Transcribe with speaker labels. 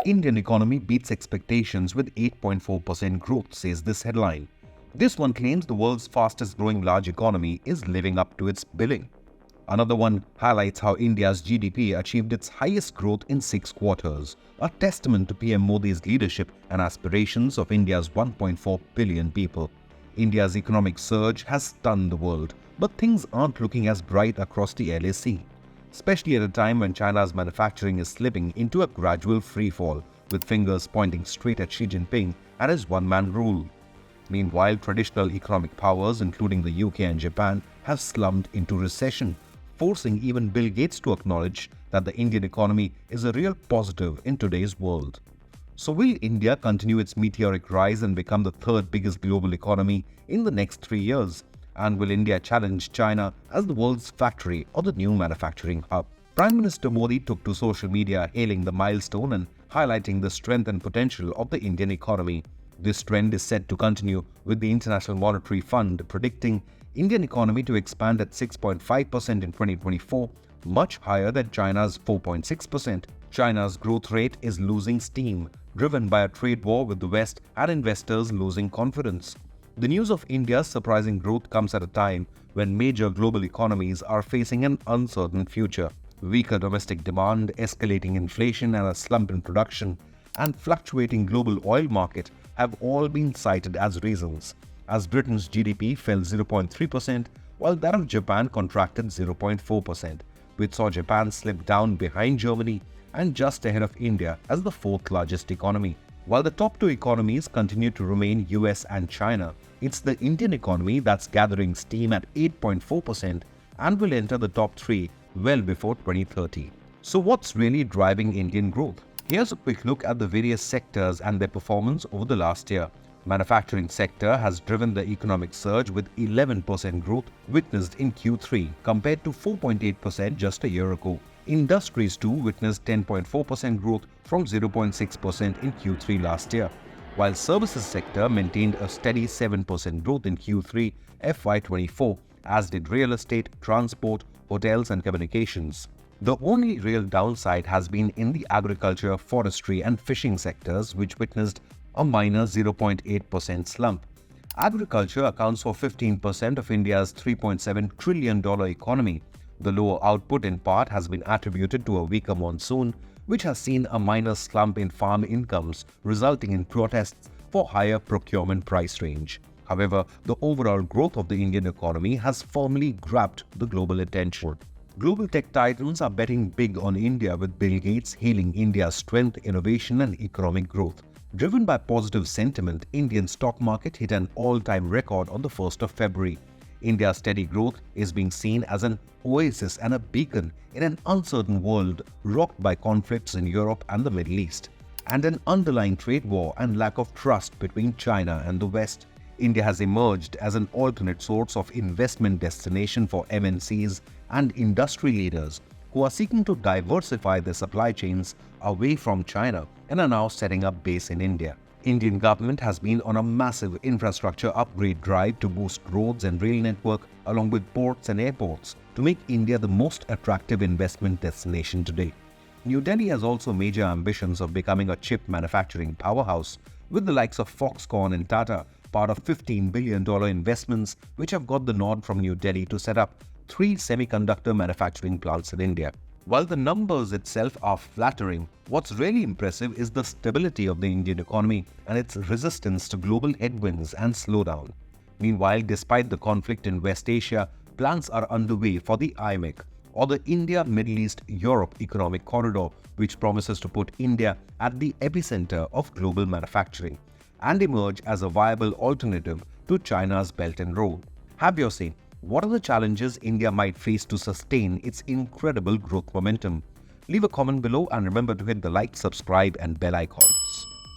Speaker 1: Indian economy beats expectations with 8.4% growth, says this headline. This one claims the world's fastest growing large economy is living up to its billing. Another one highlights how India's GDP achieved its highest growth in 6 quarters, a testament to PM Modi's leadership and aspirations of India's 1.4 billion people. India's economic surge has stunned the world, but things aren't looking as bright across the LAC, especially at a time when China's manufacturing is slipping into a gradual freefall, with fingers pointing straight at Xi Jinping and his one-man rule. Meanwhile, traditional economic powers, including the UK and Japan, have slumped into recession, forcing even Bill Gates to acknowledge that the Indian economy is a real positive in today's world. So will India continue its meteoric rise and become the third biggest global economy in the next 3 years? And will India challenge China as the world's factory or the new manufacturing hub? Prime Minister Modi took to social media hailing the milestone and highlighting the strength and potential of the Indian economy. This trend is set to continue, with the International Monetary Fund predicting Indian economy to expand at 6.5% in 2024, much higher than China's 4.6%. China's growth rate is losing steam, driven by a trade war with the West and investors losing confidence. The news of India's surprising growth comes at a time when major global economies are facing an uncertain future. Weaker domestic demand, escalating inflation and a slump in production, and fluctuating global oil market have all been cited as reasons, as Britain's GDP fell 0.3%, while that of Japan contracted 0.4%, which saw Japan slip down behind Germany and just ahead of India as the fourth largest economy. While the top 2 economies continue to remain US and China, it's the Indian economy that's gathering steam at 8.4% and will enter the top 3 well before 2030. So what's really driving Indian growth? Here's a quick look at the various sectors and their performance over the last year. Manufacturing sector has driven the economic surge with 11% growth witnessed in Q3 compared to 4.8% just a year ago. Industries too witnessed 10.4% growth from 0.6% in Q3 last year, while services sector maintained a steady 7% growth in Q3 FY24, as did real estate, transport, hotels and communications. The only real downside has been in the agriculture, forestry and fishing sectors, which witnessed a minor 0.8% slump. Agriculture accounts for 15% of India's $3.7 trillion economy. The lower output in part has been attributed to a weaker monsoon, which has seen a minor slump in farm incomes, resulting in protests for higher procurement price range. However, the overall growth of the Indian economy has firmly grabbed the global attention. Global tech titans are betting big on India, with Bill Gates hailing India's strength, innovation and economic growth. Driven by positive sentiment, Indian stock market hit an all-time record on the 1st of February. India's steady growth is being seen as an oasis and a beacon in an uncertain world rocked by conflicts in Europe and the Middle East, and an underlying trade war and lack of trust between China and the West. India has emerged as an alternate source of investment destination for MNCs and industry leaders who are seeking to diversify their supply chains away from China and are now setting up base in India. Indian government has been on a massive infrastructure upgrade drive to boost roads and rail network along with ports and airports to make India the most attractive investment destination today. New Delhi has also major ambitions of becoming a chip manufacturing powerhouse, with the likes of Foxconn and Tata part of $15 billion investments which have got the nod from New Delhi to set up 3 semiconductor manufacturing plants in India. While the numbers itself are flattering, what's really impressive is the stability of the Indian economy and its resistance to global headwinds and slowdown. Meanwhile, despite the conflict in West Asia, plans are underway for the IMEC, or the India-Middle East-Europe Economic Corridor, which promises to put India at the epicenter of global manufacturing and emerge as a viable alternative to China's Belt and Road. Have your say. What are the challenges India might face to sustain its incredible growth momentum? Leave a comment below and remember to hit the like, subscribe and bell icon.